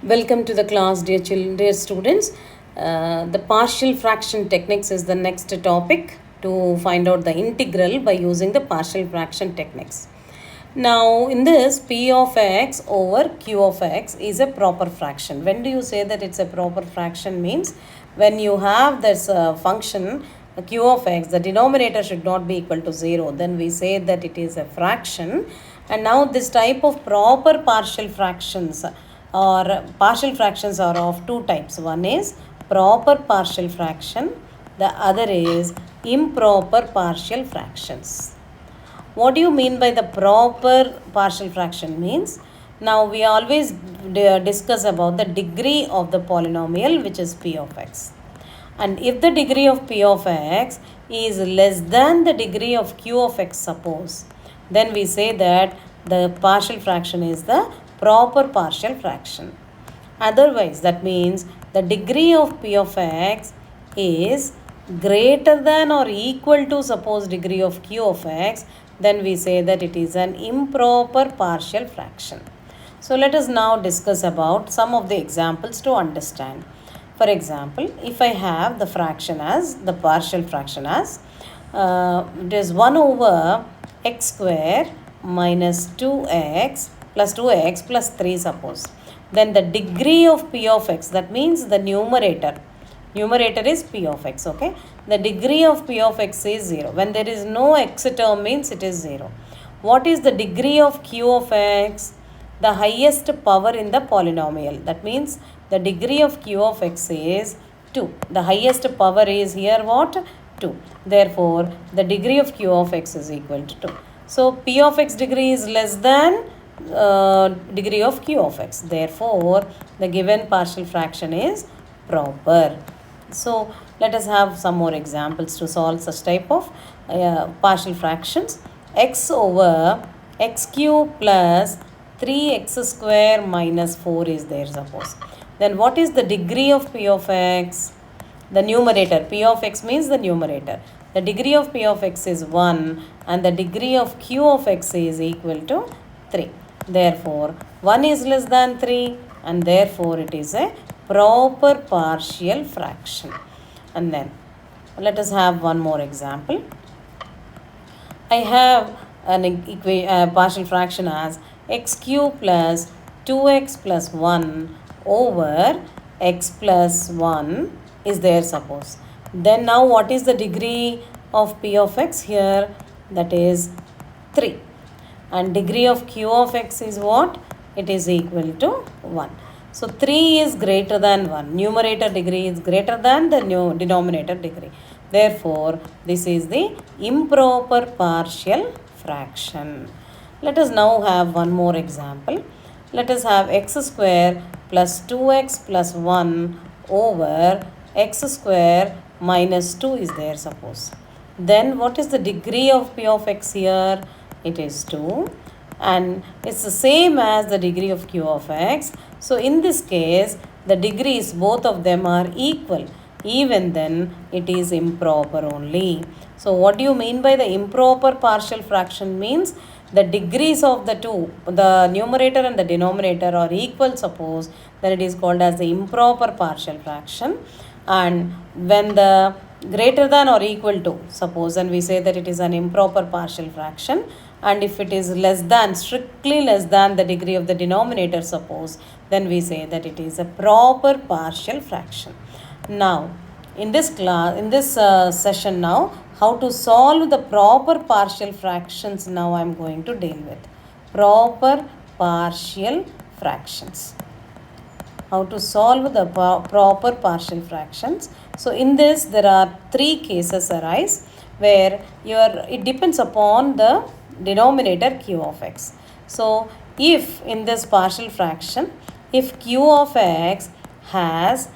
Welcome to the class, dear students. The partial fraction techniques is the next topic to find out the integral by using the partial fraction techniques. Now, in this, p of x over q of x is a proper fraction. When do you say that it's a proper fraction? Means when you have this function q of x, the denominator should not be equal to 0. Then we say that it is a fraction. And now this type of proper partial fractions or partial fractions are of two types. One is proper partial fraction. The other is improper partial fractions. What do you mean by the proper partial fraction? Means now we always discuss about the degree of the polynomial, which is p of x. And if the degree of p of x is less than the degree of q of x, suppose, then we say that the partial fraction is the proper partial fraction. Otherwise, that means the degree of p of x is greater than or equal to, suppose, degree of q of x, then we say that it is an improper partial fraction. So let us now discuss about some of the examples to understand. For example, if I have the fraction as, the partial fraction as, it is 1 over x square minus 2x plus 2x plus 3, suppose. Then the degree of p of x, that means the numerator is p of x, okay. The degree of p of x is 0. When there is no x term, means it is 0. What is the degree of q of x? The highest power in the polynomial. That means the degree of q of x is 2. The highest power is here what? 2. Therefore, the degree of q of x is equal to 2. So, p of x degree is less than degree of q of x. Therefore, the given partial fraction is proper. So, let us have some more examples to solve such type of partial fractions. X over x cube plus 3x square minus 4 is there, suppose. Then what is the degree of p of x? The numerator. P of x means the numerator. The degree of p of x is 1 and the degree of q of x is equal to 3. Therefore, 1 is less than 3 and therefore it is a proper partial fraction. And then let us have one more example. I have an partial fraction as x cube plus 2x plus 1 over x plus 1 is there, suppose. Then now what is the degree of p of x here? That is 3. And degree of q of x is what? It is equal to 1. So 3 is greater than 1. Numerator degree is greater than the denominator degree. Therefore, this is the improper partial fraction. Let us now have one more example. Let us have x square plus 2x plus 1 over x square minus 2 is there, suppose. Then what is the degree of p of x here? It is 2 and it's the same as the degree of q of x. So in this case, the degrees, both of them are equal. Even then, it is improper only. So what do you mean by the improper partial fraction? Means the degrees of the two, the numerator and the denominator are equal, suppose, then it is called as the improper partial fraction. And when the greater than or equal to, suppose, then we say that it is an improper partial fraction. And if it is less than, strictly less than the degree of the denominator, suppose, then we say that it is a proper partial fraction. Now, in this class, in this session now, how to solve the proper partial fractions, now I am going to deal with. Proper partial fractions. How to solve the proper partial fractions. So, in this, there are 3 cases arise where it depends upon the denominator q of x. So, if in this partial fraction, if q of x has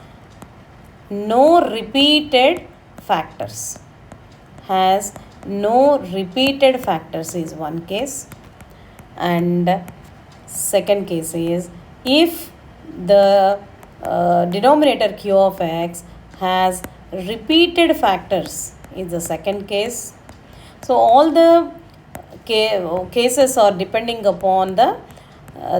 no repeated factors, is one case, and second case is if the denominator q of x has repeated factors is the second case. So all the cases are depending upon the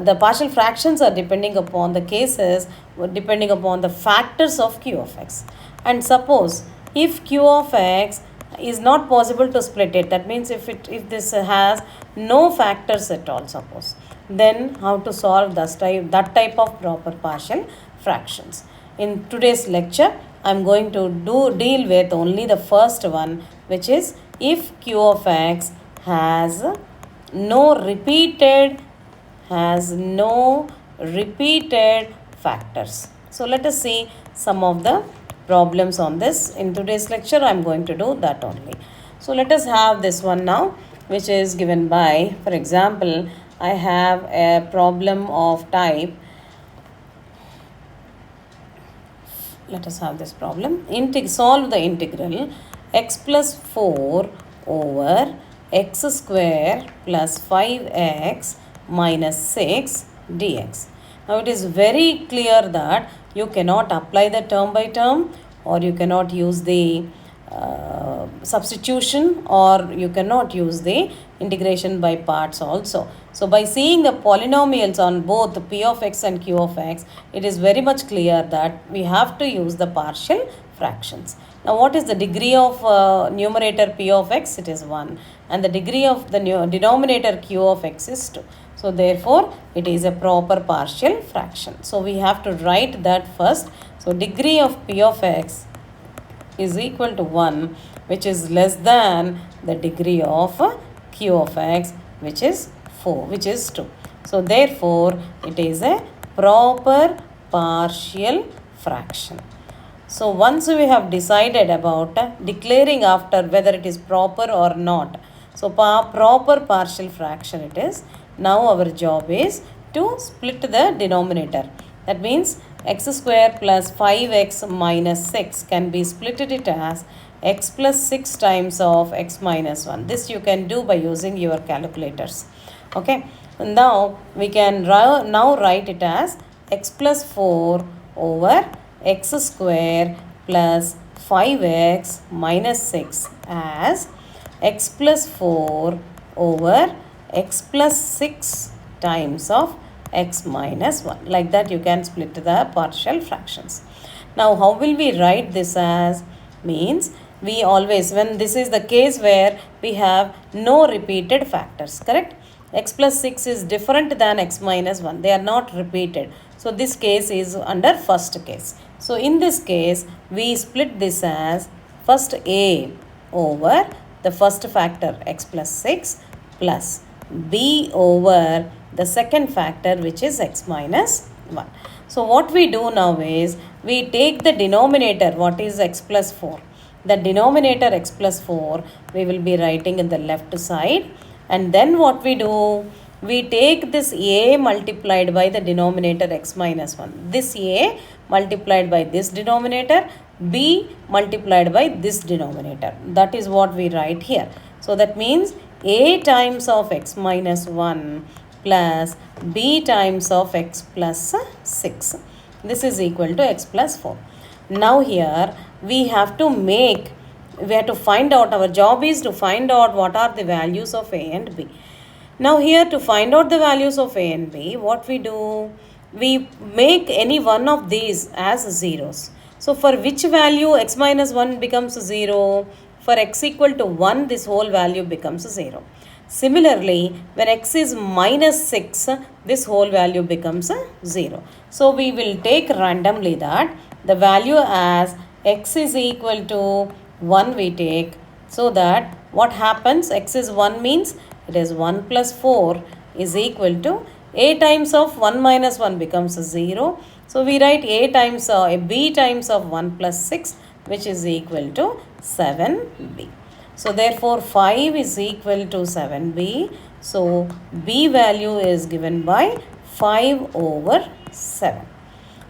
the partial fractions are depending upon the cases, depending upon the factors of q of x. And suppose if q of x is not possible to split it, that means if this has no factors at all, suppose, then how to solve that type of proper partial fractions. In today's lecture, I am going to deal with only the first one, which is if q of x has no repeated factors. So let us see some of the problems on this. In today's lecture, I am going to do that only. So let us have this one now, which is given by, for example, I have a problem of type. Let us have this problem. Solve the integral x plus 4 over x square plus 5x minus 6 dx. Now it is very clear that you cannot apply the term by term, or you cannot use the substitution, or you cannot use the integration by parts also. So by seeing the polynomials on both p of x and q of x, it is very much clear that we have to use the partial fractions. Now what is the degree of numerator p of x? It is 1, and the degree of the denominator q of x is 2. So therefore it is a proper partial fraction. So we have to write that first. So degree of p of x is equal to 1, which is less than the degree of q of x, which is 4, which is 2. So therefore it is a proper partial fraction. So once we have decided about declaring after whether it is proper or not, so proper partial fraction it is. Now our job is to split the denominator. That means x square plus 5x minus 6 can be split it as x plus 6 times of x minus 1. This you can do by using your calculators. Okay. Now we can now write it as x plus 4 over x square plus 5x minus 6 as x plus 4 over x plus 6 times of x minus 1. Like that you can split the partial fractions. Now how will we write this as? Means we always, when this is the case where we have no repeated factors, correct? X plus 6 is different than x minus 1. They are not repeated. So this case is under first case. So in this case, we split this as first a over the first factor x plus 6 plus b over the second factor, which is x minus 1. So what we do now is we take the denominator, what is x plus 4. The denominator x plus 4 we will be writing in the left side, and then what we do, we take this a multiplied by the denominator x minus 1. This a multiplied by this denominator, b multiplied by this denominator. That is what we write here. So that means a times of x minus 1 plus b times of x plus 6. This is equal to x plus 4. Now here we have to find out, our job is to find out what are the values of a and b. Now here to find out the values of a and b, what we do, we make any one of these as zeros. So for which value x minus 1 becomes 0? For x equal to 1, this whole value becomes 0. Similarly, when x is minus 6, this whole value becomes 0. So we will take randomly that the value as x is equal to 1 we take. So that what happens, x is 1 means it is 1 plus 4 is equal to a times of 1 minus 1 becomes 0. So we write b times of 1 plus 6, which is equal to 7b. So therefore 5 is equal to 7b. So b value is given by 5 over 7.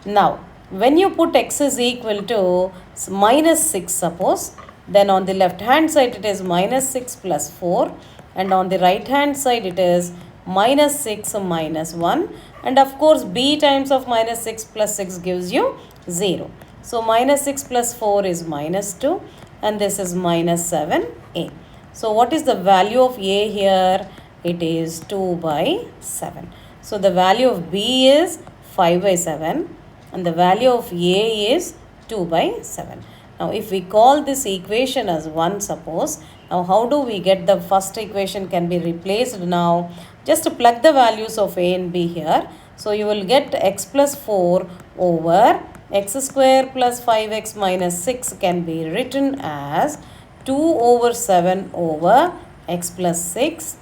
Now when you put x is equal to minus 6 suppose, then on the left hand side it is minus 6 plus 4, and on the right hand side it is minus 6 minus 1, and of course b times of minus 6 plus 6 gives you 0. So minus 6 plus 4 is minus 2, and this is minus 7a. So what is the value of a here? It is 2 by 7. So the value of b is 5 by 7 and the value of a is 2 by 7. Now if we call this equation as 1, suppose, now how do we get the first equation can be replaced now? Just plug the values of a and b here. So you will get x plus 4 over x square plus 5x minus 6 can be written as 2 over 7 over x plus 6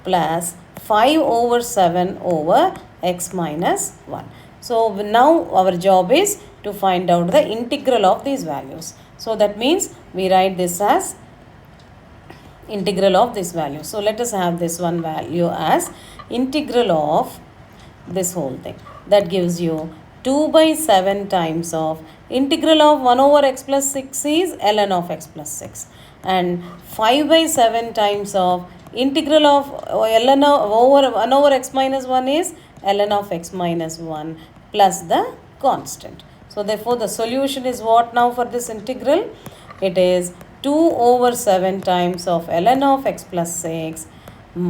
plus 5 over 7 over x minus 1. So now our job is to find out the integral of these values. So that means we write this as integral of this value. So let us have this one value as integral of this whole thing. That gives you 2 by 7 times of integral of 1 over x plus 6 is ln of x plus 6. And 5 by 7 times of integral of ln over 1 over x minus 1 is ln of x minus 1 plus the constant. So therefore the solution is what now for this integral? It is 2 over 7 times of ln of x plus 6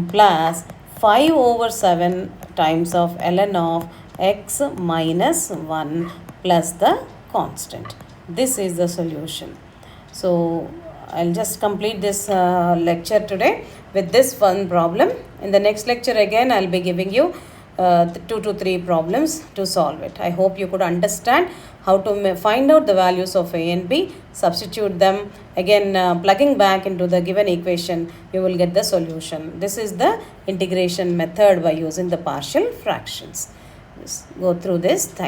plus 5 over 7 times of ln of x minus 1 plus the constant. This is the solution. So I'll just complete this lecture today with this one problem. In the next lecture again I'll be giving you 2 to 3 problems to solve it. I hope you could understand how to find out the values of a and b, substitute them, again plugging back into the given equation, you will get the solution. This is the integration method by using the partial fractions. Just go through this. Thank you.